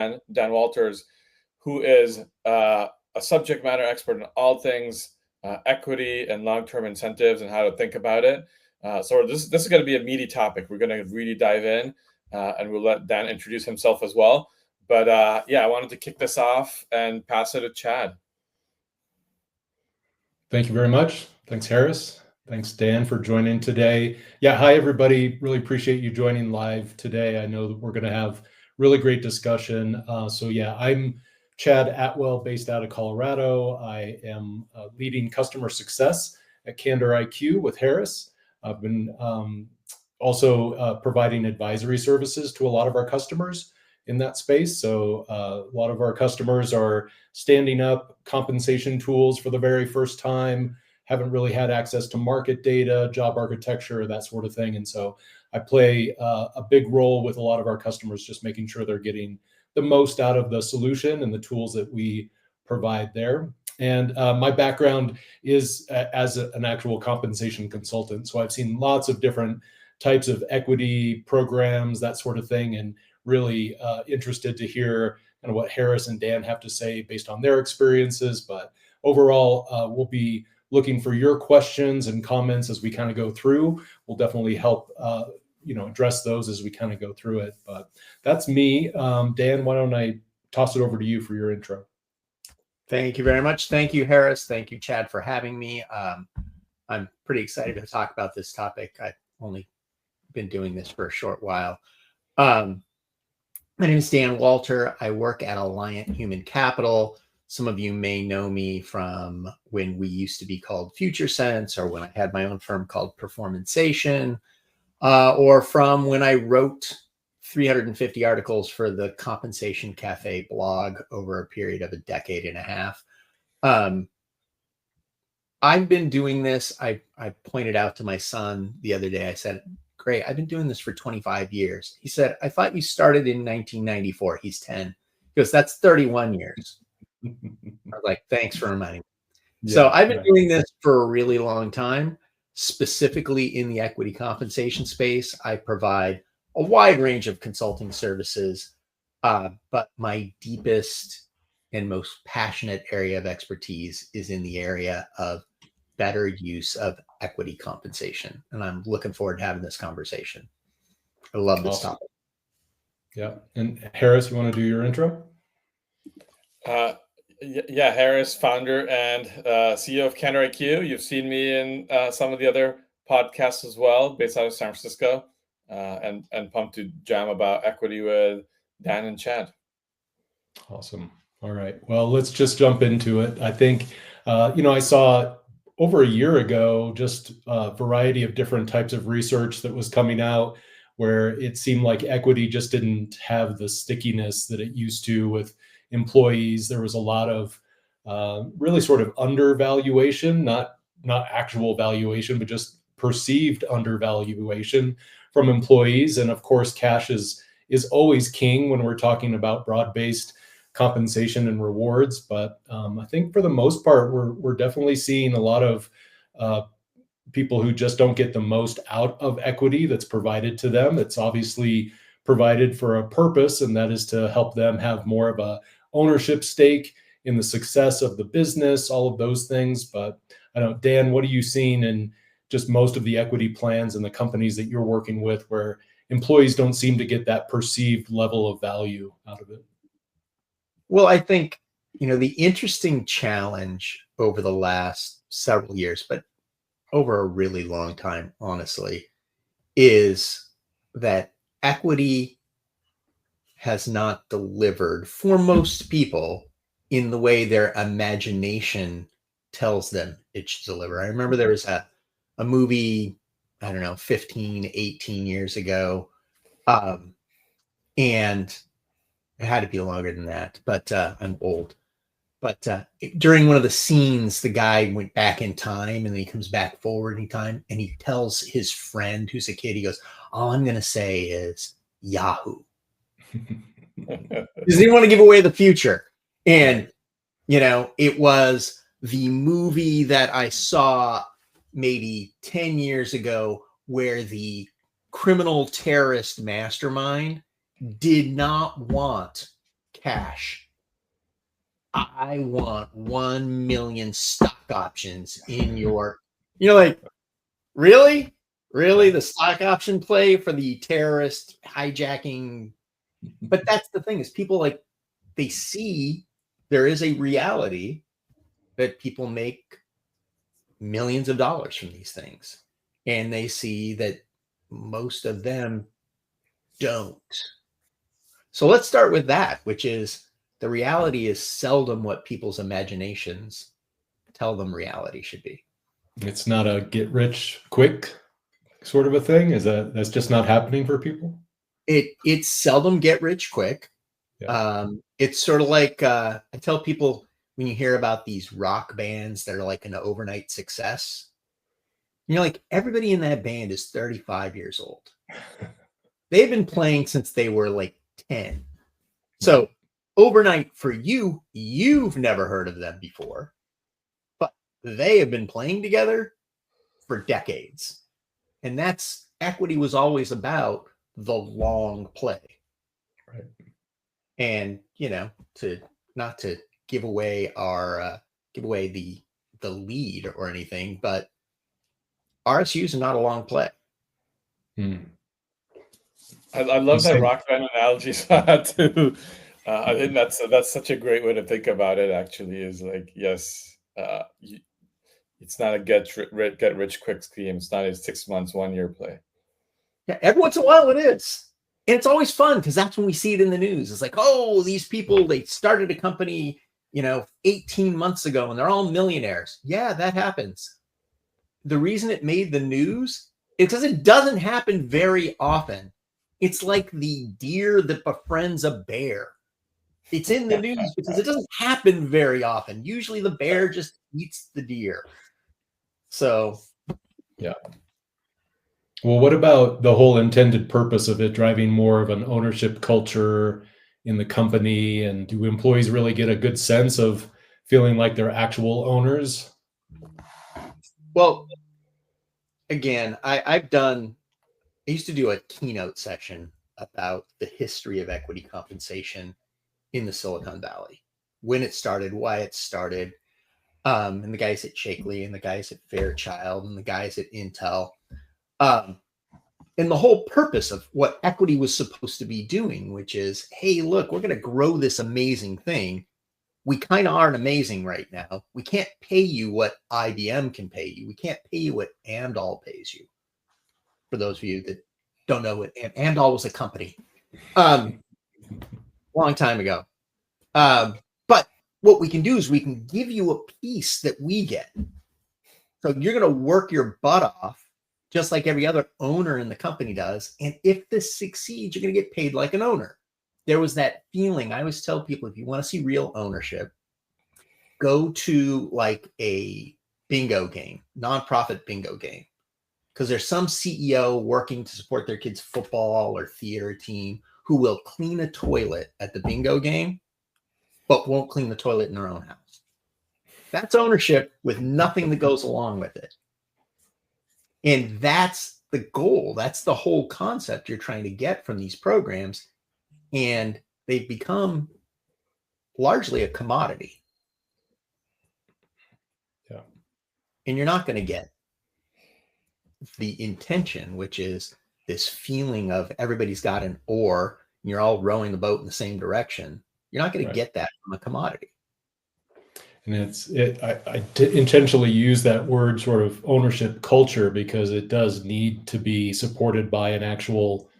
Dan Walters, who is a subject matter expert in all things equity and long-term incentives and how to think about it. So this is going to be a meaty topic. We're going to really dive in, and we'll let Dan introduce himself as well. But yeah, I wanted to kick this off and pass it to Chad. Thank you very much. Thanks, Harris. Thanks, Dan, for joining today. Yeah, hi, everybody. Really appreciate you joining live today. I know that we're going to have really great discussion. So yeah, I'm Chad Atwell, based out of Colorado. I am leading customer success at CandorIQ with Harris. I've been also providing advisory services to a lot of our customers in that space. So a lot of our customers are standing up compensation tools for the very first time, haven't really had access to market data, job architecture, that sort of thing. And so I play a big role with a lot of our customers, just making sure they're getting the most out of the solution and the tools that we provide there. And my background is as an actual compensation consultant. So I've seen lots of different types of equity programs, that sort of thing, and really interested to hear kind of what Harris and Dan have to say based on their experiences. But overall, we'll be looking for your questions and comments as we kind of go through. We'll definitely help address those as we kind of go through it. But that's me. Dan, why don't I toss it over to you for your intro? Thank you very much. Thank you, Harris. Thank you, Chad, for having me. I'm pretty excited to talk about this topic. I've only been doing this for a short while. My name is Dan Walter. I work at Alliant Human Capital. Some of you may know me from when we used to be called Future Sense, or when I had my own firm called Performanceation, or from when I wrote 350 articles for the Compensation Cafe blog over a period of a decade and a half. I've been doing this. I pointed out to my son the other day, I said, great, I've been doing this for 25 years. He said, I thought you started in 1994. He's 10. He goes, that's 31 years. I was like, thanks for reminding me. Yeah, so I've been doing this for a really long time, specifically in the equity compensation space. I provide a wide range of consulting services, but my deepest and most passionate area of expertise is in the area of better use of equity compensation. And I'm looking forward to having this conversation. I love this topic. Yeah. And Harris, you want to do your intro? Yeah, Harris, founder and CEO of CandorIQ. You've seen me in some of the other podcasts as well, based out of San Francisco, and pumped to jam about equity with Dan and Chad. Awesome. All right. Well, let's just jump into it. I think, I saw over a year ago, just a variety of different types of research that was coming out where it seemed like equity just didn't have the stickiness that it used to with employees. There was a lot of really sort of undervaluation, not actual valuation, but just perceived undervaluation from employees. And of course, cash is always king when we're talking about broad-based compensation and rewards. But I think for the most part, we're definitely seeing a lot of people who just don't get the most out of equity that's provided to them. It's obviously provided for a purpose, and that is to help them have more of a ownership stake in the success of the business, all of those things. But I don't know, Dan, what are you seeing in just most of the equity plans and the companies that you're working with where employees don't seem to get that perceived level of value out of it? Well, I think, the interesting challenge over the last several years, but over a really long time, honestly, is that equity has not delivered for most people in the way their imagination tells them it should deliver. I remember there was a movie, 15, 18 years ago, and it had to be longer than that, but I'm old. But during one of the scenes, the guy went back in time, and then he comes back forward in time, and he tells his friend who's a kid, he goes, all I'm going to say is Yahoo. Because he didn't want to give away the future. And, it was the movie that I saw maybe 10 years ago where the criminal terrorist mastermind did not want cash. I want 1 million stock options in your, like, really? Really? The stock option play for the terrorist hijacking? But that's the thing, is people, like, they see there is a reality that people make millions of dollars from these things. And they see that most of them don't. So let's start with that, which is the reality is seldom what people's imaginations tell them reality should be. It's not a get rich quick sort of a thing. That's just not happening for people? It's seldom get rich quick. Yeah. It's sort of like, I tell people, when you hear about these rock bands that are like an overnight success, you're like, everybody in that band is 35 years old. They've been playing since they were like 10. So overnight for you, you've never heard of them before, but they have been playing together for decades. And that's, equity was always about the long play. Right. And, not to give away the lead or anything, but RSUs are not a long play. I love that rock band analogy too. I think that's such a great way to think about it. Actually, is like, yes, it's not a get rich quick scheme. It's not a 6 months, 1 year play. Yeah, every once in a while it is. And it's always fun because that's when we see it in the news. It's like, oh, these people, they started a company, 18 months ago and they're all millionaires. Yeah, that happens. The reason it made the news is because it doesn't happen very often. It's like the deer that befriends a bear. It's in the news because it doesn't happen very often. Usually the bear just eats the deer. So, yeah. Well, what about the whole intended purpose of it driving more of an ownership culture in the company? And do employees really get a good sense of feeling like they're actual owners? Well, again, I used to do a keynote session about the history of equity compensation in the Silicon Valley, when it started, why it started, and the guys at Shakely and the guys at Fairchild and the guys at Intel. And the whole purpose of what equity was supposed to be doing, which is, hey, look, we're going to grow this amazing thing. We kind of aren't amazing right now. We can't pay you what IBM can pay you. We can't pay you what Amdahl pays you. For those of you that don't know what Amdahl was, a company long time ago. But what we can do is we can give you a piece that we get. So you're going to work your butt off, just like every other owner in the company does. And if this succeeds, you're going to get paid like an owner. There was that feeling. I always tell people, if you want to see real ownership, go to like a bingo game, nonprofit bingo game. Because there's some CEO working to support their kids' football or theater team who will clean a toilet at the bingo game, but won't clean the toilet in their own house. That's ownership with nothing that goes along with it. And that's the goal. That's the whole concept you're trying to get from these programs. And they've become largely a commodity. Yeah. And you're not going to get the intention, which is this feeling of everybody's got an oar and you're all rowing the boat in the same direction. You're not going to get that from a commodity. And I intentionally use that word sort of ownership culture because it does need to be supported by an actual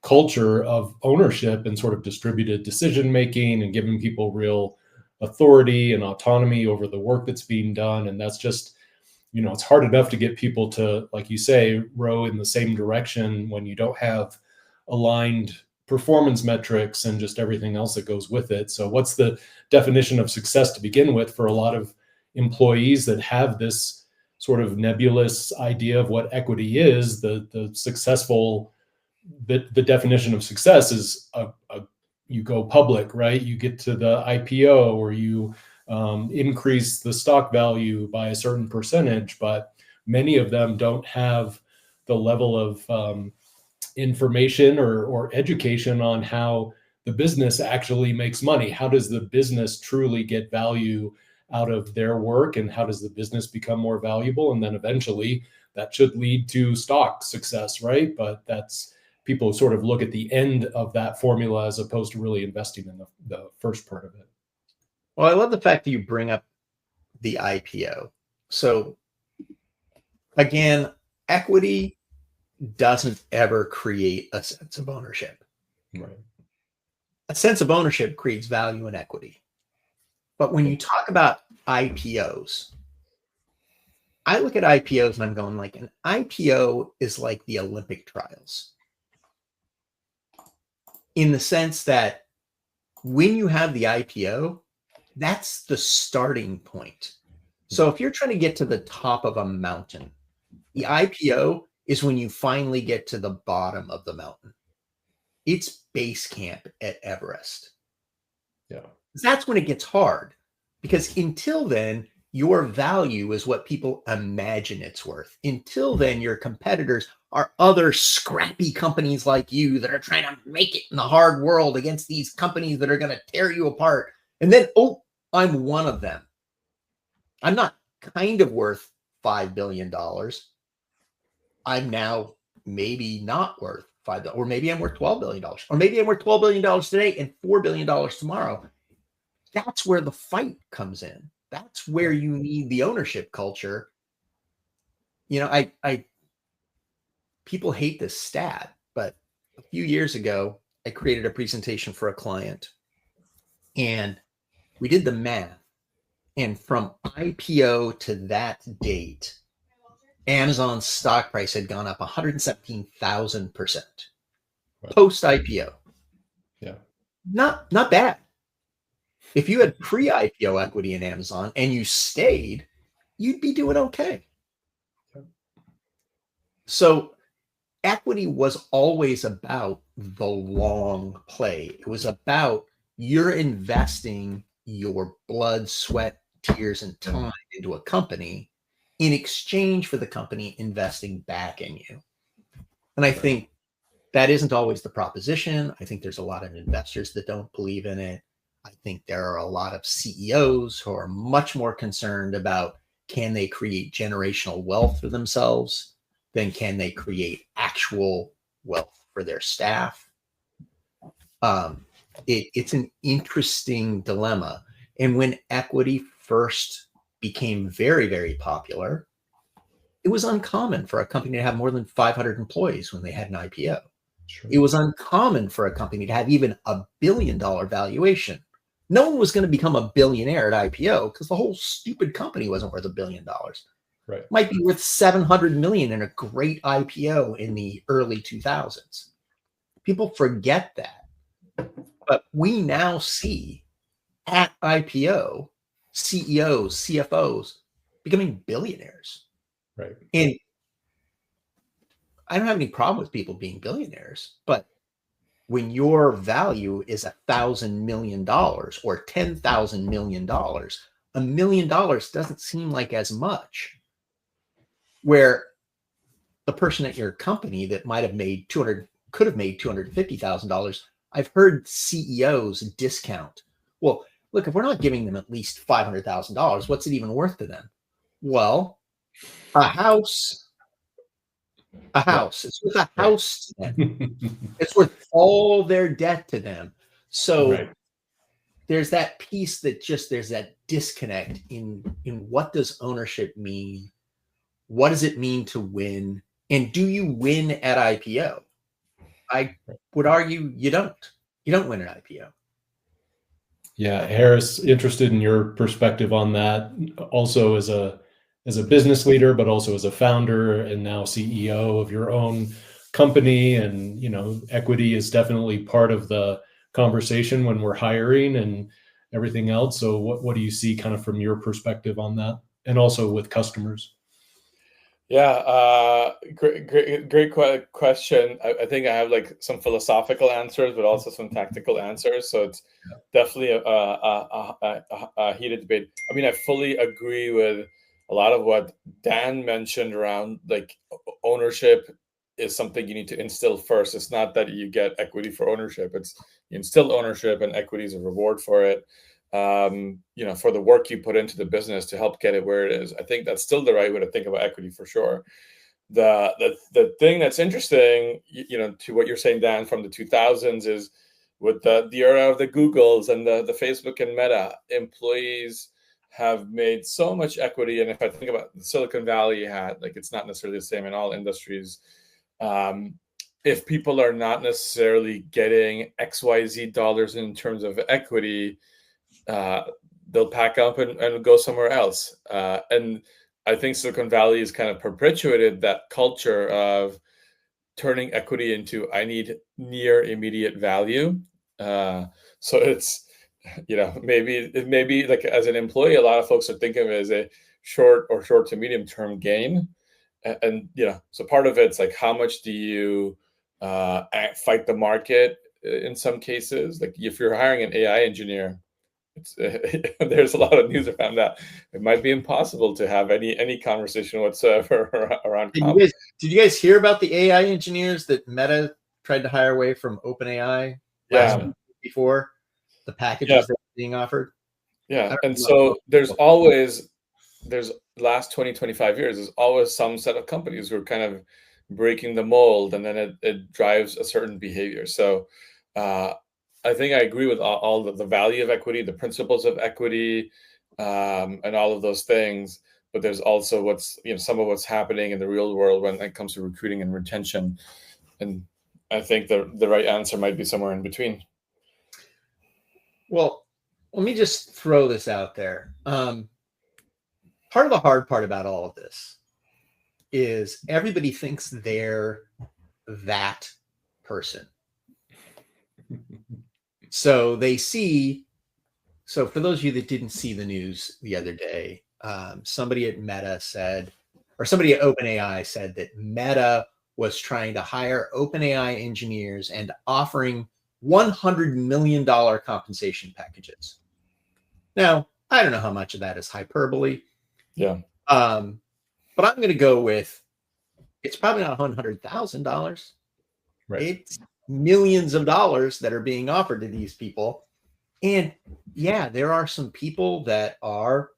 culture of ownership and sort of distributed decision making and giving people real authority and autonomy over the work that's being done. And that's just, it's hard enough to get people to, like you say, row in the same direction when you don't have aligned performance metrics and just everything else that goes with it. So what's the definition of success to begin with for a lot of employees that have this sort of nebulous idea of what equity is? The successful, the definition of success is you go public, right? You get to the IPO or you increase the stock value by a certain percentage, but many of them don't have the level of information or education on how the business actually makes money? How does the business truly get value out of their work, and how does the business become more valuable? And then eventually that should lead to stock success, right? But that's, people sort of look at the end of that formula as opposed to really investing in the first part of it. Well, I love the fact that you bring up the IPO. So again, equity doesn't ever create a sense of ownership. Right. A sense of ownership creates value and equity. But when you talk about IPOs, I look at IPOs and I'm going like, an IPO is like the Olympic trials, in the sense that when you have the IPO, that's the starting point. So if you're trying to get to the top of a mountain, the IPO is when you finally get to the bottom of the mountain. It's base camp at Everest. Yeah. That's when it gets hard, because until then, your value is what people imagine it's worth. Until then, your competitors are other scrappy companies like you that are trying to make it in the hard world against these companies that are going to tear you apart. And then, oh, I'm one of them. I'm not kind of worth $5 billion. I'm now maybe not worth $5 billion, or maybe I'm worth $12 billion, or maybe I'm worth $12 billion today and $4 billion tomorrow. That's where the fight comes in. That's where you need the ownership culture. You know, I people hate this stat, but a few years ago, I created a presentation for a client, and we did the math. And from IPO to that date, Amazon's stock price had gone up 117,000% post IPO. Yeah. Not bad. If you had pre-IPO equity in Amazon and you stayed, you'd be doing okay. So equity was always about the long play. It was about, you're investing your blood, sweat, tears, and time into a company in exchange for the company investing back in you. And I think that isn't always the proposition. I think there's a lot of investors that don't believe in it. I think there are a lot of CEOs who are much more concerned about, can they create generational wealth for themselves than can they create actual wealth for their staff. It's an interesting dilemma. And when equity first became very, very popular, it was uncommon for a company to have more than 500 employees when they had an IPO. Sure. It was uncommon for a company to have even $1 billion valuation. No one was going to become a billionaire at IPO because the whole stupid company wasn't worth $1 billion. Right. Might be worth 700 million in a great IPO in the early 2000s. People forget that. But we now see at IPO CEOs, CFOs becoming billionaires. Right. And I don't have any problem with people being billionaires, but when your value is $1,000 million or $10,000 million, $1 million doesn't seem like as much. Where the person at your company that might have made could have made $250,000. I've heard CEOs discount. Well, look, if we're not giving them at least $500,000, what's it even worth to them? Well, a house. It's worth a house to them. It's worth all their debt to them. So there's that piece that there's that disconnect in what does ownership mean? What does it mean to win? And do you win at IPO? I would argue you don't. You don't win at IPO. Yeah, Harris, interested in your perspective on that, also as a business leader, but also as a founder and now CEO of your own company. And, you know, equity is definitely part of the conversation when we're hiring and everything else. So what do you see kind of from your perspective on that, and also with customers? Yeah, great question. I think I have like some philosophical answers, but also some tactical answers. So it's definitely a heated debate. I mean, I fully agree with a lot of what Dan mentioned around like ownership is something you need to instill first. It's not that you get equity for ownership. It's you instill ownership, and equity is a reward for it. For the work you put into the business to help get it where it is. I think that's still the right way to think about equity for sure. The thing that's interesting, to what you're saying, Dan, from the 2000s is with the era of the Googles and the Facebook and Meta, employees have made so much equity. And if I think about the Silicon Valley had, like, it's not necessarily the same in all industries. If people are not necessarily getting XYZ dollars in terms of equity, they'll pack up and go somewhere else. And I think Silicon Valley has kind of perpetuated that culture of turning equity into, I need near immediate value. So it's, maybe like as an employee, a lot of folks are thinking of it as a short to medium term gain. And so part of it's like, how much do you fight the market in some cases? Like if you're hiring an AI engineer, there's a lot of news around that. It might be impossible to have any conversation whatsoever around comp. Did you guys hear about the AI engineers that Meta tried to hire away from OpenAI last week before the packages that were being offered? Yeah, and so there's last 20, 25 years, there's always some set of companies who are kind of breaking the mold, and then it drives a certain behavior. So I think I agree with all the value of equity, the principles of equity, and all of those things. But there's also some of what's happening in the real world when it comes to recruiting and retention. And I think the right answer might be somewhere in between. Well, let me just throw this out there. Part of the hard part about all of this is everybody thinks they're that person. So for those of you that didn't see the news the other day, somebody at Meta said, or somebody at OpenAI said that Meta was trying to hire OpenAI engineers and offering $100 million compensation packages. Now, I don't know how much of that is hyperbole. Yeah. But I'm going to go with, it's probably not $100,000. Right. It's millions of dollars that are being offered to these people. And yeah, there are some people that are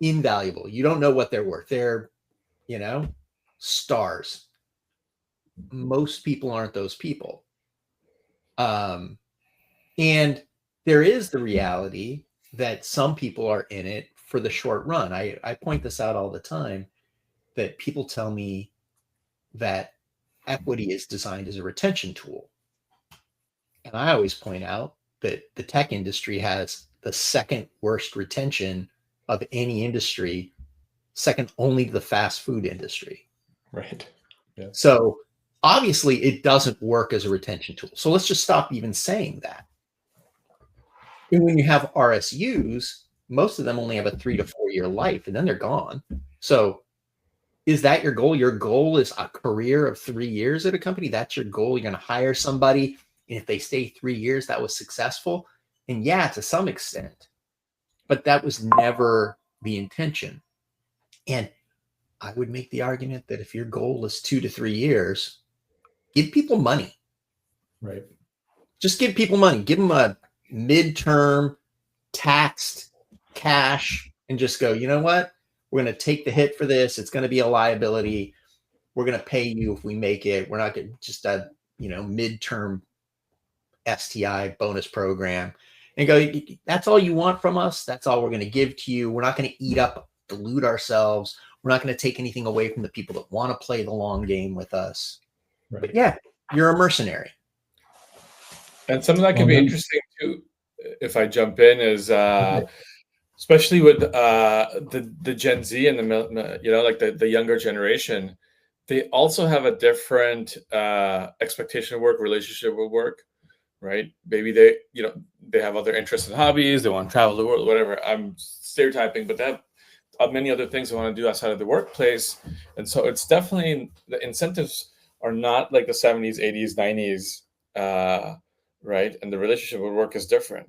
invaluable. You don't know what they're worth. They're, stars. Most people aren't those people. And there is the reality that some people are in it for the short run. I point this out all the time, that people tell me that equity is designed as a retention tool. And I always point out that the tech industry has the second worst retention of any industry, second only to the fast food industry. Right. Yeah. So obviously it doesn't work as a retention tool. So let's just stop even saying that. And when you have RSUs, most of them only have a 3 to 4 year life, and then they're gone. So is that your goal? Your goal is a career of 3 years at a company. That's your goal. You're going to hire somebody, and if they stay 3 years, that was successful. And yeah, to some extent, but that was never the intention. And I would make the argument that if your goal is 2 to 3 years, give people money. Right. Just give people money. Give them a midterm taxed cash and just go, you know what? We're going to take the hit for this. It's going to be a liability. We're going to pay you if we make it. We're not going to just a, midterm STI bonus program and go, that's all you want from us. That's all we're going to give to you. We're not going to eat up, dilute ourselves. We're not going to take anything away from the people that want to play the long game with us. Right. But yeah, you're a mercenary. And something that can be interesting too, if I jump in, is especially with the Gen Z and the younger generation, they also have a different expectation of work, relationship with work, right? Maybe they have other interests and hobbies. They want to travel the world, whatever. I'm stereotyping, but they have many other things they want to do outside of the workplace. And so it's definitely, the incentives are not like the 70s, 80s, 90s, right? And the relationship with work is different.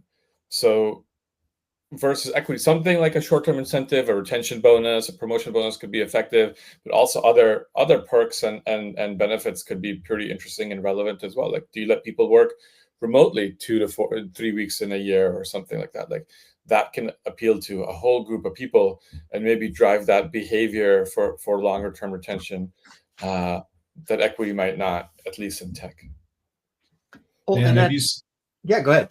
So versus equity. Something like a short-term incentive, a retention bonus, a promotion bonus could be effective, but also other perks and benefits could be pretty interesting and relevant as well. Like, do you let people work remotely 2 to 3 weeks in a year or something like that? Like, that can appeal to a whole group of people and maybe drive that behavior for longer term retention that equity might not, at least in tech. Oh, And and yeah, go ahead.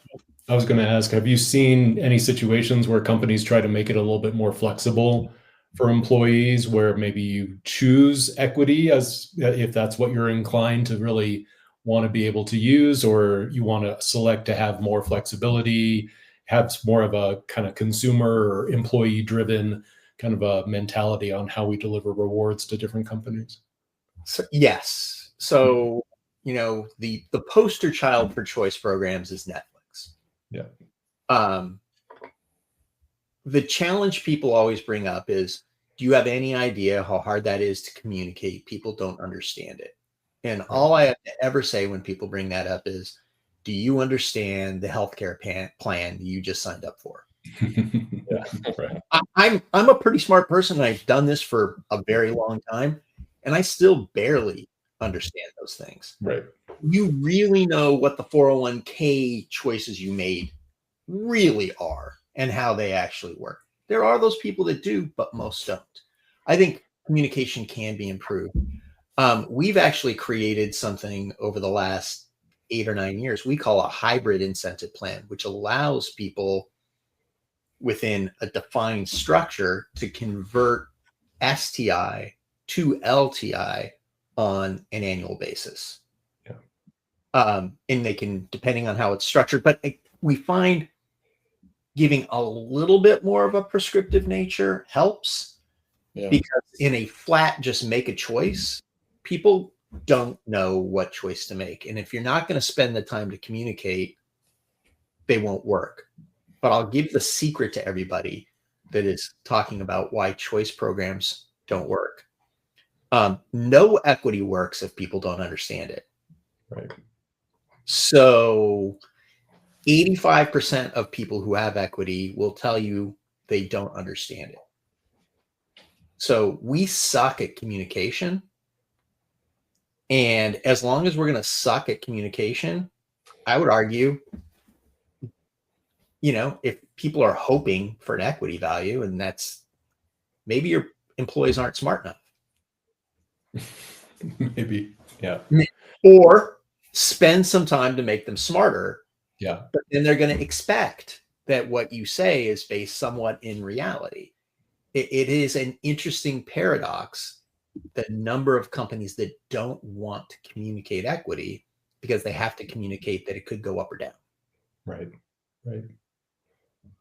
I was going to ask, have you seen any situations where companies try to make it a little bit more flexible for employees, where maybe you choose equity as if that's what you're inclined to really want to be able to use, or you want to select to have more flexibility, have more of a kind of consumer or employee driven kind of a mentality on how we deliver rewards to different companies? So, yes. So, the poster child for choice programs is Netflix. Yeah. The challenge people always bring up is, do you have any idea how hard that is to communicate? People don't understand it. And all I have to ever say when people bring that up is, do you understand the healthcare plan you just signed up for? Yeah, right. I'm a pretty smart person, and I've done this for a very long time, and I still barely understand those things. Right. You really know what the 401k choices you made really are and how they actually work. There are those people that do, but most don't. I think communication can be improved. We've actually created something over the last 8 or 9 years we call a hybrid incentive plan, which allows people within a defined structure to convert STI to LTI on an annual basis. Yeah. And they can, depending on how it's structured, but we find giving a little bit more of a prescriptive nature helps. Yeah. Because in a flat, just make a choice, people don't know what choice to make. And if you're not going to spend the time to communicate, they won't work. But I'll give the secret to everybody that is talking about why choice programs don't work. No equity works if people don't understand it. Right. So 85% of people who have equity will tell you they don't understand it. So we suck at communication. And as long as we're going to suck at communication, I would argue, if people are hoping for an equity value, and that's maybe your employees aren't smart enough. Maybe, yeah. Or spend some time to make them smarter. Yeah. But then they're going to expect that what you say is based somewhat in reality. It is an interesting paradox, the number of companies that don't want to communicate equity because they have to communicate that it could go up or down. Right. Right.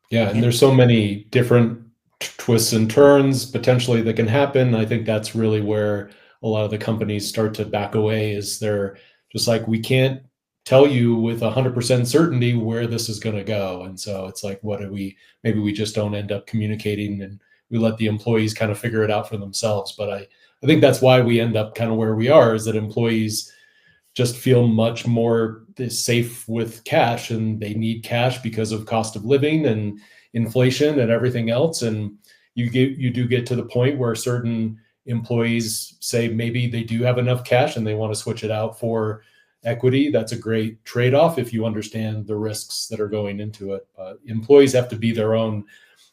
Yeah. And there's so many different twists and turns potentially that can happen. I think that's really where a lot of the companies start to back away, is they're just like, we can't tell you with 100% certainty where this is going to go. And so it's like, maybe we just don't end up communicating, and we let the employees kind of figure it out for themselves. But I think that's why we end up kind of where we are, is that employees just feel much more safe with cash, and they need cash because of cost of living and inflation and everything else. And you do get to the point where certain employees say maybe they do have enough cash and they want to switch it out for equity. That's a great trade-off if you understand the risks that are going into it. But employees have to be their own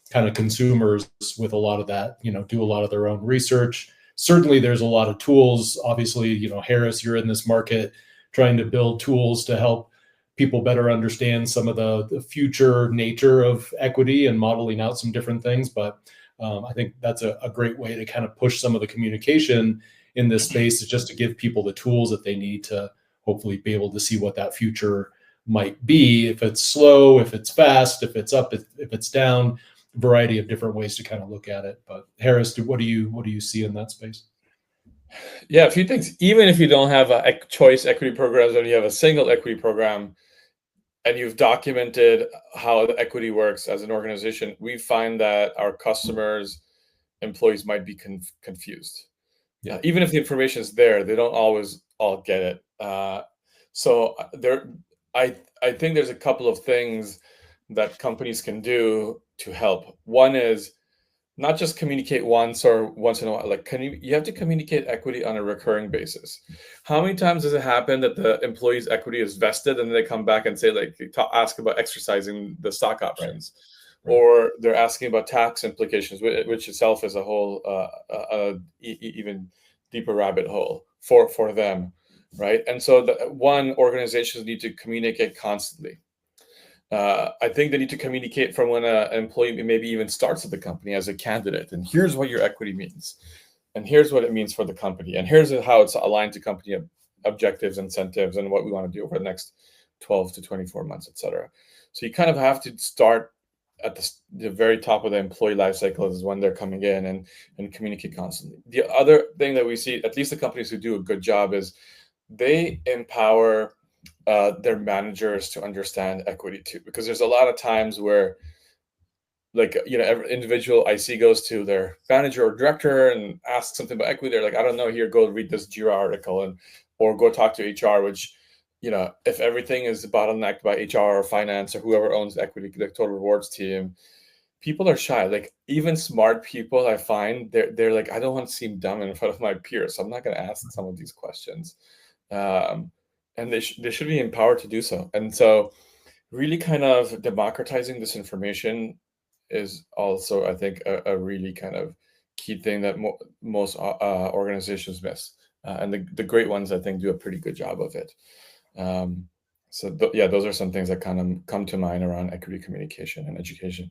kind of consumers with a lot of that, do a lot of their own research. Certainly there's a lot of tools. Obviously, Harris, you're in this market trying to build tools to help people better understand some of the future nature of equity and modeling out some different things. But I think that's a great way to kind of push some of the communication in this space, is just to give people the tools that they need to hopefully be able to see what that future might be. If it's slow, if it's fast, if it's up, if it's down, variety of different ways to kind of look at it. But Harris, what do you see in that space? Yeah, a few things. Even if you don't have a choice equity programs, and you have a single equity program, and you've documented how the equity works as an organization, we find that our customers, employees might be confused. Yeah. Even if the information is there, they don't always all get it. So I think there's a couple of things that companies can do to help. One is not just communicate once or once in a while. Like, you have to communicate equity on a recurring basis. How many times does it happen that the employee's equity is vested and they come back and say, like, ask about exercising the stock options, right. Or they're asking about tax implications, which itself is a whole even deeper rabbit hole for them, right? And so organizations need to communicate constantly. I think they need to communicate from when an employee maybe even starts at the company as a candidate. And here's what your equity means. And here's what it means for the company. And here's how it's aligned to company objectives, incentives, and what we want to do over the next 12 to 24 months, et cetera. So you kind of have to start at the very top of the employee life cycle is when they're coming in and communicate constantly. The other thing that we see, at least the companies who do a good job, is they empower their managers to understand equity too, because there's a lot of times where, like, every individual IC goes to their manager or director and asks something about equity. They're like, I don't know, here, go read this JIRA article or go talk to HR, which, if everything is bottlenecked by HR or finance or whoever owns equity, the total rewards team, people are shy. Like, even smart people, I find they're like, I don't want to seem dumb in front of my peers, so I'm not going to ask some of these questions. And they should be empowered to do so. And so really kind of democratizing this information is also, I think, a really kind of key thing that most organizations miss. And the great ones, I think, do a pretty good job of it. Those are some things that kind of come to mind around equity communication and education.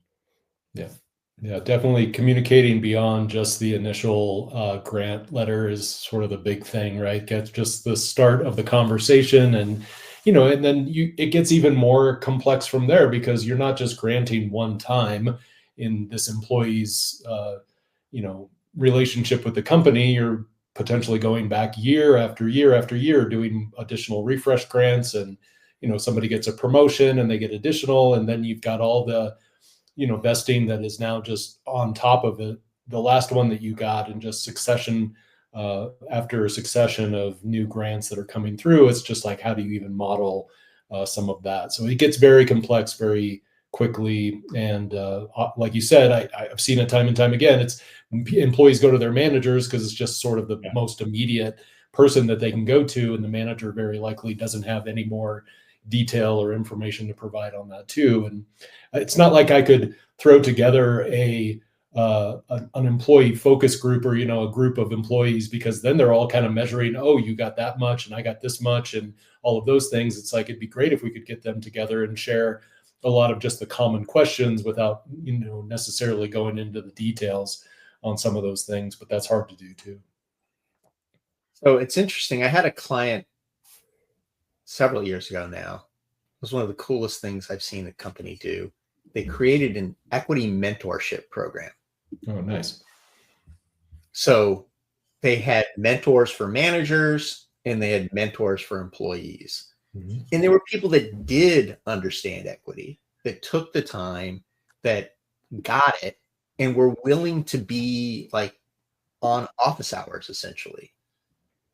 Yeah, definitely communicating beyond just the initial grant letter is sort of the big thing, right? Get just the start of the conversation, and and then it gets even more complex from there, because you're not just granting one time in this employee's relationship with the company. You're potentially going back year after year after year, doing additional refresh grants, and somebody gets a promotion and they get additional, and then you've got all the vesting that is now just on top of it, the last one that you got, and just succession after a succession of new grants that are coming through. It's just like, how do you even model some of that? So it gets very complex very quickly. And like you said, I've seen it time and time again. It's employees go to their managers because it's just sort of the most immediate person that they can go to. And the manager very likely doesn't have any more detail or information to provide on that too. And it's not like I could throw together an employee focus group, or a group of employees, because then they're all kind of measuring, oh, you got that much and I got this much and all of those things. It's like, it'd be great if we could get them together and share a lot of just the common questions without necessarily going into the details on some of those things, but that's hard to do too. So it's interesting. I had a client several years ago now. It was one of the coolest things I've seen a company do. They created an equity mentorship program. Oh, nice. So they had mentors for managers and they had mentors for employees. Mm-hmm. And there were people that did understand equity, that took the time, that got it, and were willing to be like on office hours, essentially.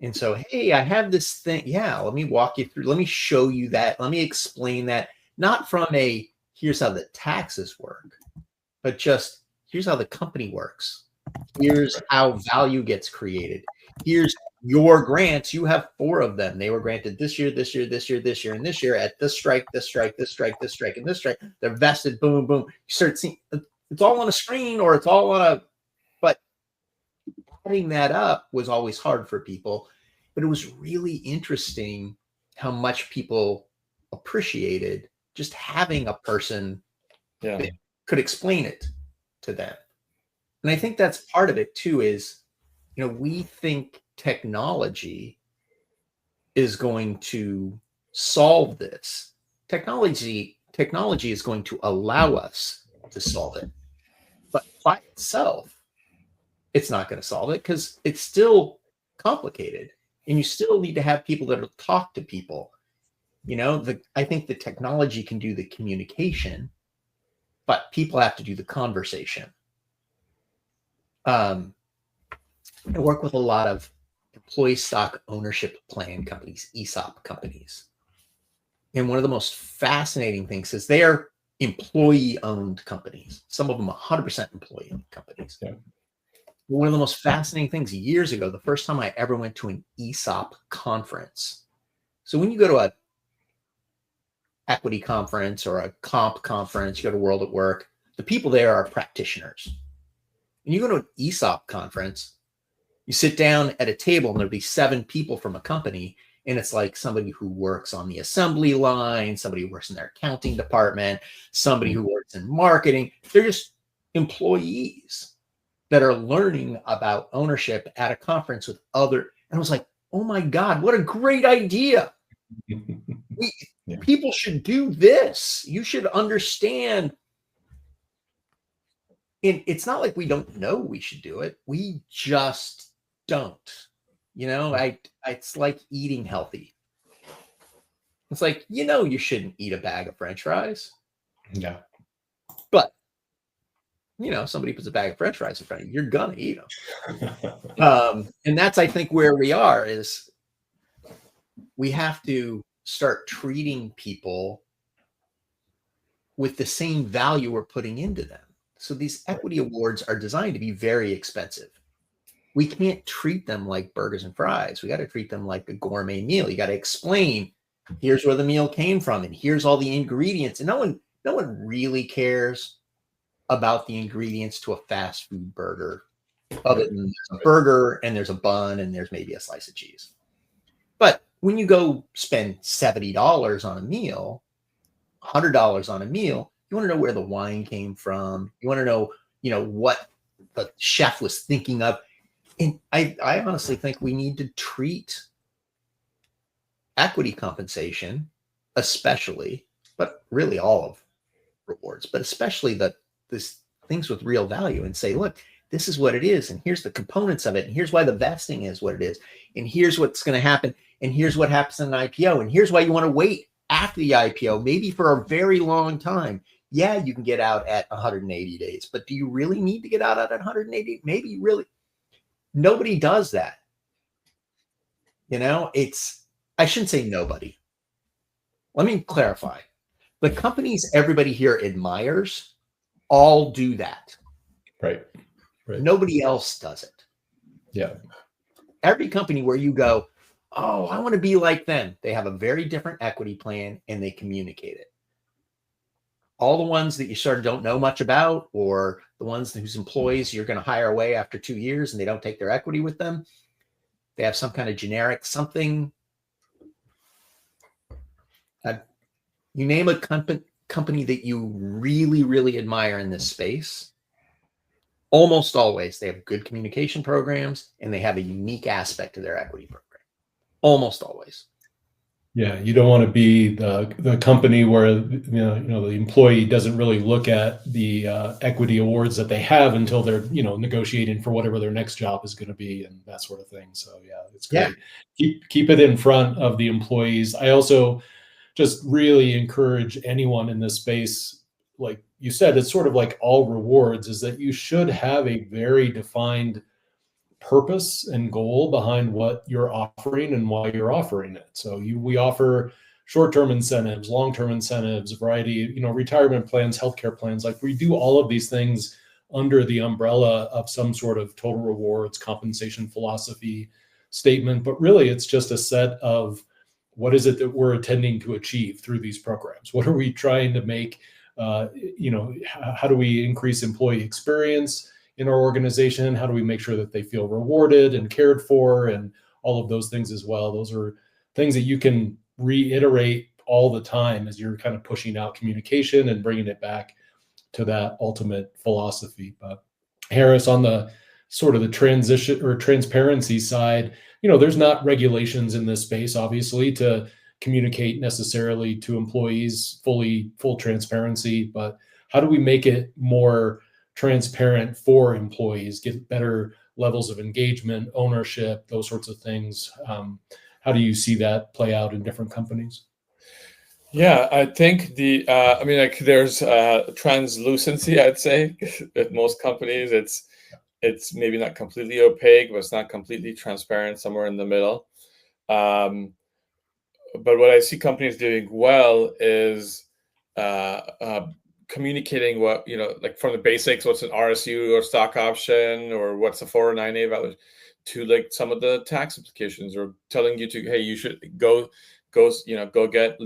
And so, hey, I have this thing. Yeah, let me walk you through. Let me show you that. Let me explain that. Not from a, here's how the taxes work, but just here's how the company works. Here's how value gets created. Here's your grants. You have 4 of them. They were granted this year, this year, this year, this year, and this year at this strike, this strike, this strike, this strike, and this strike. They're vested, boom, boom. You start seeing it's all on a screen, or it's all on a, but adding that up was always hard for people. But it was really interesting how much people appreciated just having a person that could explain it to them. And I think that's part of it too, is, we think technology is going to solve this. Technology is going to allow us to solve it. But by itself, it's not going to solve it, because it's still complicated. And you still need to have people that will talk to people. I think the technology can do the communication, but people have to do the conversation. I work with a lot of employee stock ownership plan companies, ESOP companies. And one of the most fascinating things is they are employee-owned companies. Some of them 100% employee-owned companies. Yeah. One of the most fascinating things years ago, the first time I ever went to an ESOP conference. So when you go to a equity conference or a comp conference, you go to World at Work, the people there are practitioners. When you go to an ESOP conference, you sit down at a table and there'll be 7 people from a company, and it's like somebody who works on the assembly line, somebody who works in their accounting department, somebody who works in marketing. They're just employees that are learning about ownership at a conference with other. And I was like, oh my God, what a great idea. People should do this. You should understand. And it's not like we don't know we should do it. We just don't. You know, it's like eating healthy. It's like, you shouldn't eat a bag of French fries. Yeah. But, somebody puts a bag of French fries in front of you, you're going to eat them. And that's, I think, where we are is we have to start treating people with the same value we're putting into them. So these equity awards are designed to be very expensive. We can't treat them like burgers and fries. We got to treat them like a gourmet meal. You got to explain, here's where the meal came from, and here's all the ingredients. And no one really cares about the ingredients to a fast food burger, other than there's a burger and there's a bun and there's maybe a slice of cheese. But when you go spend $70 on a meal, $100 on a meal, you want to know where the wine came from. You want to know, what the chef was thinking of. And I honestly think we need to treat equity compensation, especially, but really all of rewards, but especially this things with real value, and say, look, this is what it is, and here's the components of it, and here's why the vesting is what it is, and here's what's going to happen, and here's what happens in an IPO, and here's why you want to wait after the IPO, maybe for a very long time. Yeah, you can get out at 180 days, but do you really need to get out at 180? Maybe you really. Nobody does that. I shouldn't say nobody. Let me clarify. The companies everybody here admires all do that. Right. Nobody else does it. Yeah. Every company where you go, oh, I want to be like them, they have a very different equity plan and they communicate it. All the ones that you sort of don't know much about, or the ones whose employees you're going to hire away after 2 years and they don't take their equity with them, they have some kind of generic something. You name a company that you really, really admire in this space, almost always they have good communication programs and they have a unique aspect to their equity program. Almost always. Yeah, you don't want to be the company where the employee doesn't really look at the equity awards that they have until they're negotiating for whatever their next job is going to be and that sort of thing. So yeah, it's great. Yeah. Keep it in front of the employees. I also just really encourage anyone in this space, like you said, it's sort of like all rewards, is that you should have a very defined purpose and goal behind what you're offering and why you're offering it. So we offer short-term incentives, long-term incentives, a variety, retirement plans, healthcare plans. Like we do all of these things under the umbrella of some sort of total rewards compensation philosophy statement. But really, it's just a set of what is it that we're intending to achieve through these programs? What are we trying to make? How do we increase employee experience in our organization? How do we make sure that they feel rewarded and cared for, and all of those things as well? Those are things that you can reiterate all the time as you're kind of pushing out communication and bringing it back to that ultimate philosophy. But Harris, on the sort of the transition or transparency side, there's not regulations in this space, obviously, to communicate necessarily to employees full transparency, but how do we make it more transparent for employees, get better levels of engagement, ownership, those sorts of things? How do you see that play out in different companies? Yeah, I think there's translucency, I'd say. At most companies, it's maybe not completely opaque, but it's not completely transparent, somewhere in the middle. But what I see companies doing well is communicating what, like from the basics, what's an RSU or stock option, or what's a 409A value, to like some of the tax implications, or telling you to, hey, you should go get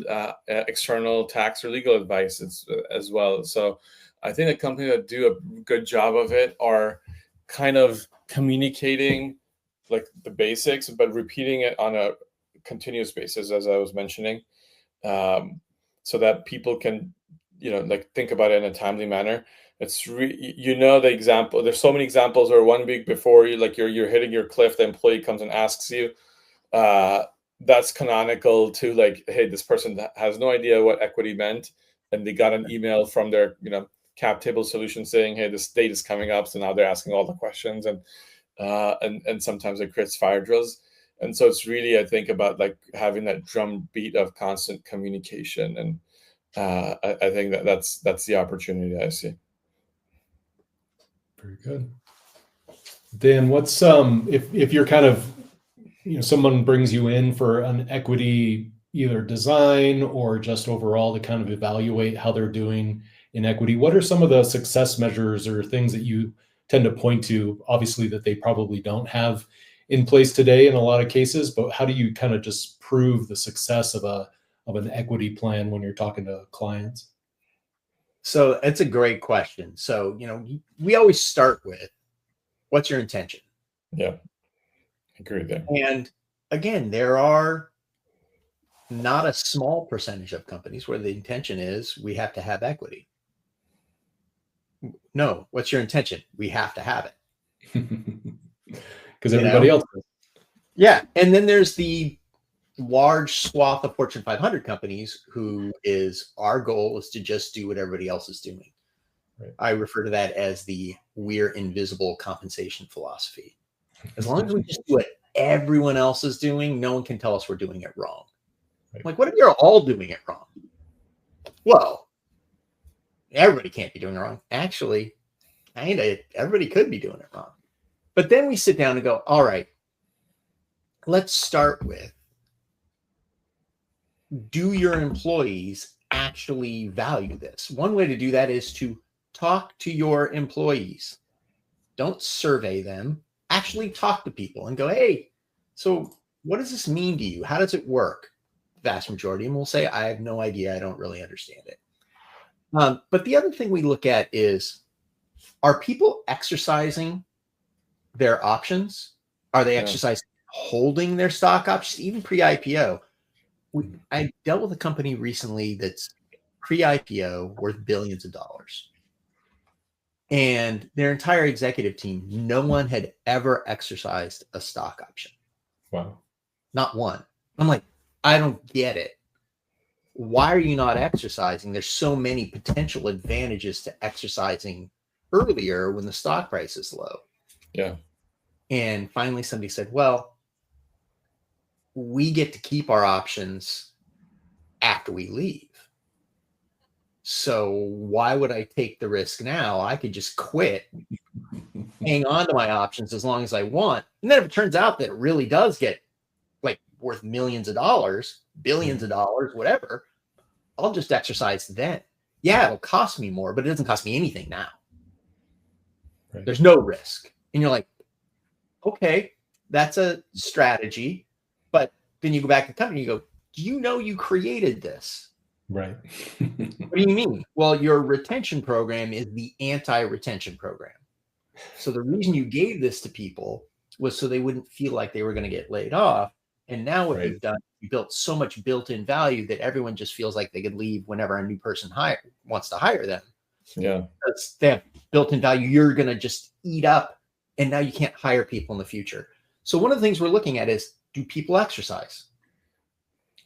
external tax or legal advice as well. So I think the companies that do a good job of it are kind of communicating like the basics, but repeating it on a continuous basis, as I was mentioning, so that people can, like think about it in a timely manner. It's the example. There's so many examples where 1 week before you're hitting your cliff, the employee comes and asks you. That's canonical to like, hey, this person has no idea what equity meant, and they got an email from their cap table solution saying, hey, this date is coming up, so now they're asking all the questions, and sometimes it creates fire drills. And so it's really, I think, about like having that drum beat of constant communication, and I think that's the opportunity I see. Very good. Dan, what's if you're kind of, someone brings you in for an equity either design or just overall to kind of evaluate how they're doing in equity, what are some of the success measures or things that you tend to point to? Obviously that they probably don't have in place today in a lot of cases, but how do you kind of just prove the success of an equity plan when you're talking to clients? So it's a great question. So, we always start with, what's your intention? Yeah, I agree there. And again, there are not a small percentage of companies where the intention is we have to have equity. No, what's your intention? We have to have it. Because everybody else does. Yeah. And then there's the large swath of Fortune 500 companies our goal is to just do what everybody else is doing. Right. I refer to that as the we're invisible compensation philosophy. As long as we just do what everyone else is doing, no one can tell us we're doing it wrong. Right. Like, what if you're all doing it wrong? Well, everybody can't be doing it wrong. Actually, everybody could be doing it wrong. But then we sit down and go, all right, let's start with, do your employees actually value this? One way to do that is to talk to your employees. Don't survey them. Actually talk to people and go, hey, so what does this mean to you? How does it work? The vast majority of them will say, I have no idea. I don't really understand it. But the other thing we look at is, are people exercising their options? Are they exercising holding their stock options, even pre-IPO? I dealt with a company recently that's pre-IPO worth billions of dollars. And their entire executive team, no one had ever exercised a stock option. Wow. Not one. I'm like, I don't get it. Why are you not exercising? There's so many potential advantages to exercising earlier when the stock price is low. Yeah. And finally somebody said, well, we get to keep our options after we leave. So why would I take the risk now? I could just quit, hang on to my options as long as I want. And then if it turns out that it really does get like worth millions of dollars, billions of dollars, whatever, I'll just exercise then. Yeah, it'll cost me more, but it doesn't cost me anything now. Right. There's no risk. And you're like, okay, that's a strategy. But then you go back to the company, you go, do you know you created this? Right. What do you mean? Well, your retention program is the anti-retention program. So the reason you gave this to people was so they wouldn't feel like they were going to get laid off. And now what you've done, you built so much built-in value that everyone just feels like they could leave whenever a new person wants to hire them. Yeah. Because they have built-in value you're going to just eat up, and now you can't hire people in the future. So one of the things we're looking at is, do people exercise?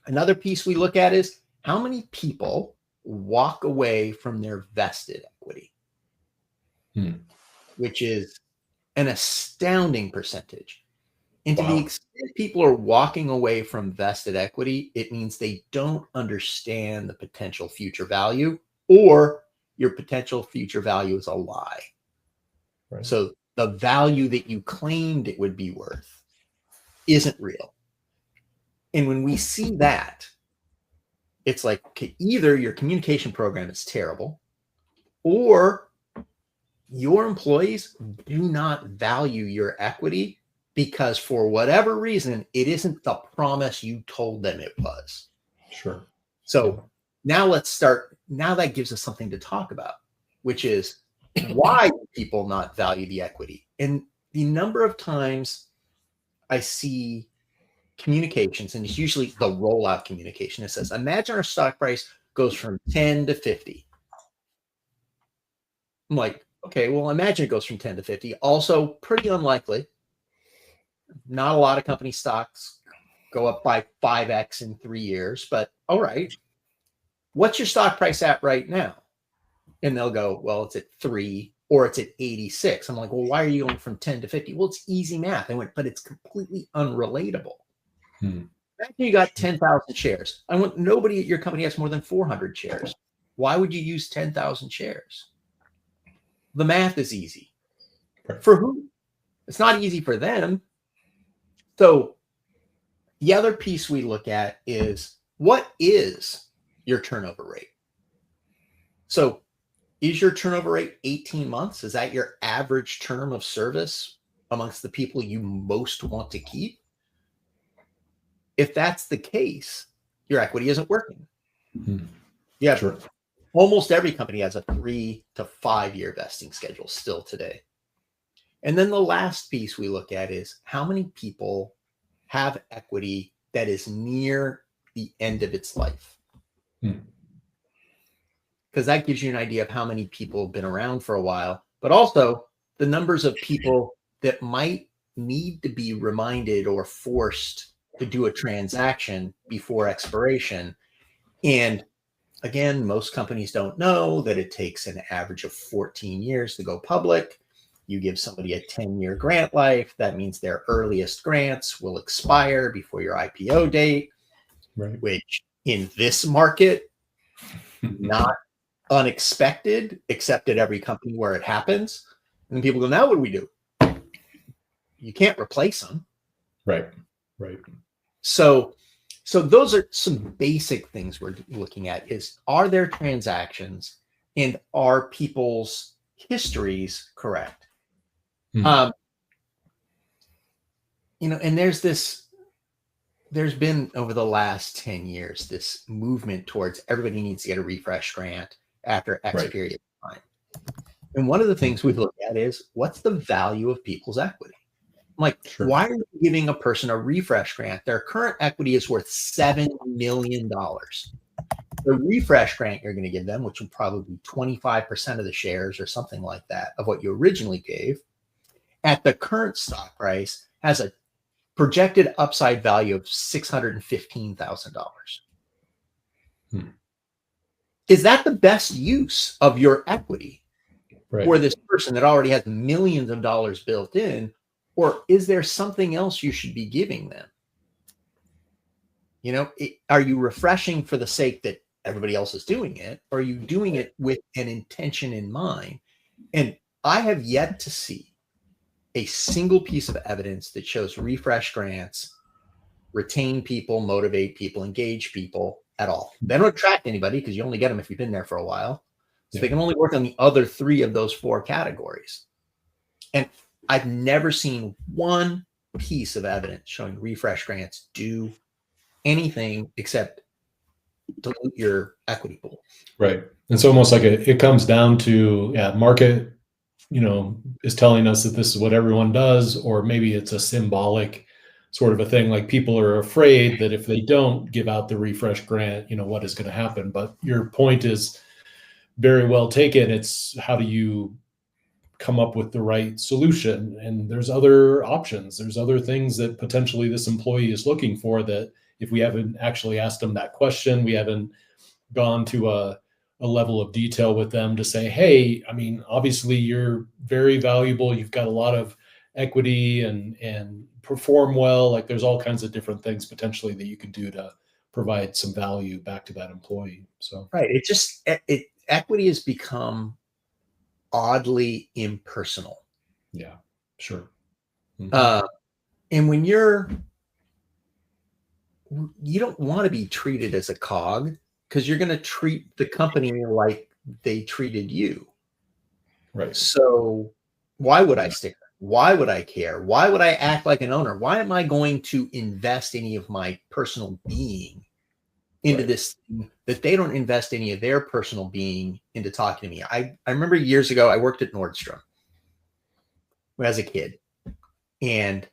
Another piece we look at is, how many people walk away from their vested equity? Which is an astounding percentage. And to the extent people are walking away from vested equity, it means they don't understand the potential future value, or your potential future value is a lie. Right. So the value that you claimed it would be worth isn't real. And when we see that, it's like, okay, either your communication program is terrible, or your employees do not value your equity because for whatever reason, it isn't the promise you told them it was. Sure. So now let's start. Now that gives us something to talk about, which is why do people not value the equity? And the number of times I see communications, and it's usually the rollout communication. It says, imagine our stock price goes from 10 to 50. I'm like, okay, well, imagine it goes from 10 to 50. Also pretty unlikely. Not a lot of company stocks go up by 5x in 3 years, but all right. What's your stock price at right now? And they'll go, well, it's at 3 or it's at 86. I'm like, well, why are you going from 10 to 50? Well, it's easy math. I went, but it's completely unrelatable. Imagine you got 10,000 shares. I want nobody at your company has more than 400 shares. Why would you use 10,000 shares? The math is easy. Right. For who? It's not easy for them. So the other piece we look at is, what is your turnover rate? So is your turnover rate 18 months? Is that your average term of service amongst the people you most want to keep? If that's the case, your equity isn't working. Yeah, sure. Almost every company has a 3 to 5 year vesting schedule still today. And then the last piece we look at is how many people have equity that is near the end of its life. Because that gives you an idea of how many people have been around for a while, but also the numbers of people that might need to be reminded or forced to do a transaction before expiration. And again, most companies don't know that it takes an average of 14 years to go public. You give somebody a 10-year grant life. That means their earliest grants will expire before your IPO date, right? Which in this market, not unexpected, except at every company where it happens. And then people go, now what do we do? You can't replace them. Right. Right. So those are some basic things we're looking at is, are there transactions and are people's histories correct? And there's been over the last 10 years, this movement towards everybody needs to get a refresh grant after X period of time. And one of the things we look at is, what's the value of people's equity? I'm like, why are you giving a person a refresh grant? Their current equity is worth $7 million. The refresh grant you're going to give them, which will probably be 25% of the shares or something like that of what you originally gave, at the current stock price has a projected upside value of $615,000. Is that the best use of your equity for this person that already has millions of dollars built in? Or is there something else you should be giving them? Are you refreshing for the sake that everybody else is doing it? Or are you doing it with an intention in mind? And I have yet to see a single piece of evidence that shows refresh grants retain people, motivate people, engage people at all. They don't attract anybody because you only get them if you've been there for a while. So they can only work on the other 3 of those 4 categories. And I've never seen one piece of evidence showing refresh grants do anything except dilute your equity pool. Right. It's almost like it comes down to, market, is telling us that this is what everyone does, or maybe it's a symbolic sort of a thing. Like people are afraid that if they don't give out the refresh grant, what is going to happen? But your point is very well taken. It's how do you come up with the right solution? And there's other options. There's other things that potentially this employee is looking for that if we haven't actually asked them that question, we haven't gone to a level of detail with them to say, hey, obviously you're very valuable. You've got a lot of equity and perform well. Like there's all kinds of different things potentially that you could do to provide some value back to that employee. So, right. Equity has become oddly impersonal. Yeah, sure. And when you don't want to be treated as a cog, because you're going to treat the company like they treated you. Right. So why would I stick? Why would I care? Why would I act like an owner? Why am I going to invest any of my personal being into this thing that they don't invest any of their personal being into talking to me? I remember years ago, I worked at Nordstrom as a kid, and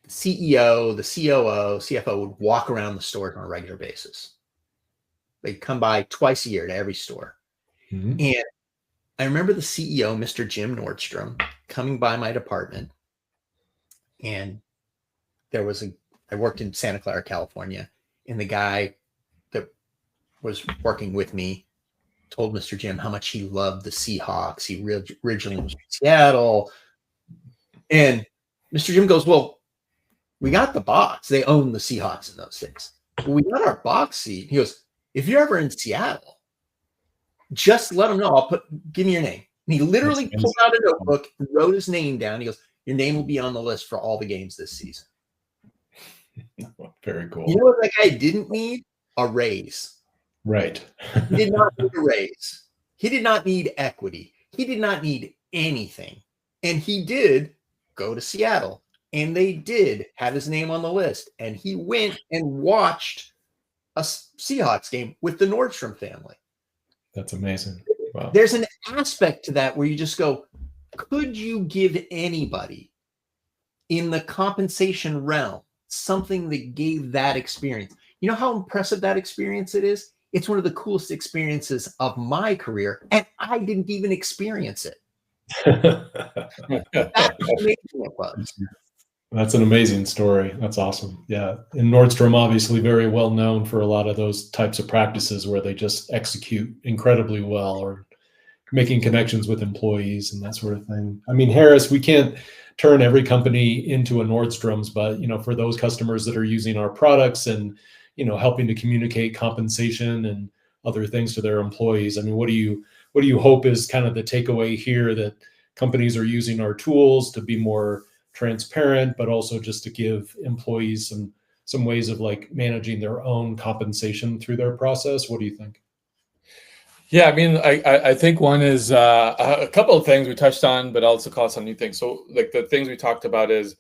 the CEO, the COO, CFO would walk around the store on a regular basis. They'd come by twice a year to every store. Mm-hmm. And I remember the CEO, Mr. Jim Nordstrom, coming by my department, and I worked in Santa Clara, California, and the guy that was working with me told Mr. Jim how much he loved the Seahawks. He originally was from Seattle. And Mr. Jim goes, well, we got the box. They own the Seahawks in those days. Well, we got our box seat. He goes, if you're ever in Seattle, just let them know. Give me your name. And he literally pulled out a notebook, wrote his name down. He goes, your name will be on the list for all the games this season. Very cool. You know what that guy didn't need? A raise. Right. He did not need a raise. He did not need equity. He did not need anything. And he did go to Seattle, and they did have his name on the list. And he went and watched a Seahawks game with the Nordstrom family. That's amazing. Wow. There's an aspect to that where you just go, could you give anybody in the compensation realm something that gave that experience? You know how impressive that experience it is? It's one of the coolest experiences of my career, and I didn't even experience it. That's how amazing it was. That's an amazing story. That's awesome. Yeah. And Nordstrom, obviously very well known for a lot of those types of practices where they just execute incredibly well, or making connections with employees and that sort of thing. I mean, Harris, we can't turn every company into a Nordstrom's, but, for those customers that are using our products and, helping to communicate compensation and other things to their employees. I mean, what do you hope is kind of the takeaway here, that companies are using our tools to be more transparent, but also just to give employees some ways of like managing their own compensation through their process? What do you think? Yeah, I mean, I think one is a couple of things we touched on, but also call some new things. So like the things we talked about is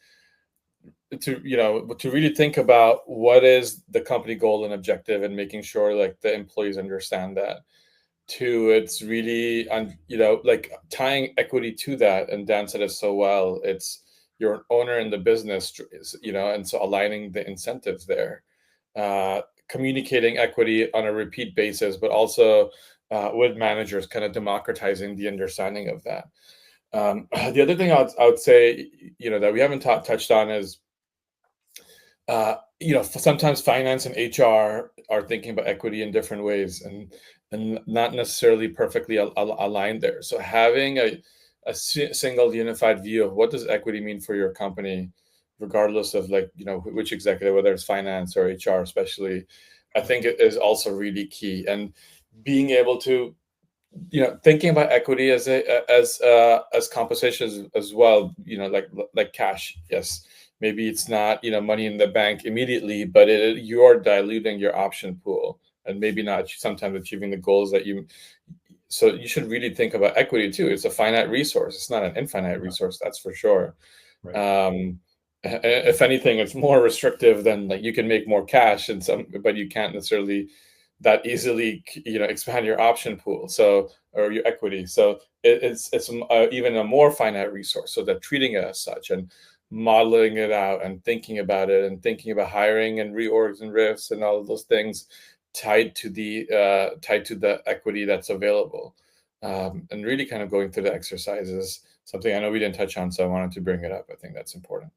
to really think about what is the company goal and objective, and making sure like the employees understand that. Two, it's really like tying equity to that, and Dan said it so well. It's you're an owner in the business, and so aligning the incentives there, communicating equity on a repeat basis, but also with managers, kind of democratizing the understanding of that. The other thing I would say, that we haven't touched on is, sometimes finance and HR are thinking about equity in different ways, and not necessarily perfectly aligned there. So having a single unified view of what does equity mean for your company, regardless of which executive, whether it's finance or HR especially, I think it is also really key. And being able to, thinking about equity as compensation as well, like cash. Yes, maybe it's not, money in the bank immediately, but you're diluting your option pool, and maybe not sometimes achieving the goals that so you should really think about equity too. It's a finite resource. It's not an infinite resource, that's for sure. Right. If anything, it's more restrictive than like you can make more cash but you can't necessarily that easily, expand your option pool. Or your equity. So it's even a more finite resource. So that treating it as such, and modeling it out, and thinking about it, and thinking about hiring and reorgs and rifts and all of those things tied to the equity that's available, and really kind of going through the exercises. Something I know we didn't touch on, so I wanted to bring it up. I think that's important.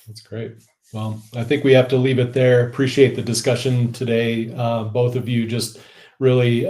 That's great. Well, I think we have to leave it there. Appreciate the discussion today. Both of you, just really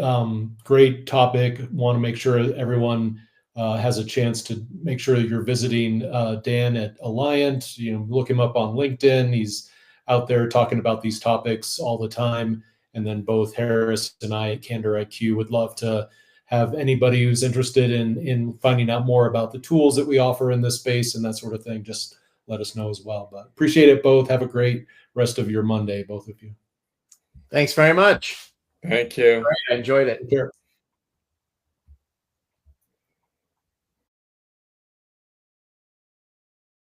great topic. Want to make sure everyone has a chance to make sure that you're visiting Dan at Alliant. Look him up on LinkedIn. He's out there talking about these topics all the time. And then both Harris and I at CandorIQ would love to have anybody who's interested in finding out more about the tools that we offer in this space and that sort of thing, just let us know as well. But appreciate it both. Have a great rest of your Monday, both of you. Thanks very much. Thank you. I enjoyed it. Take care.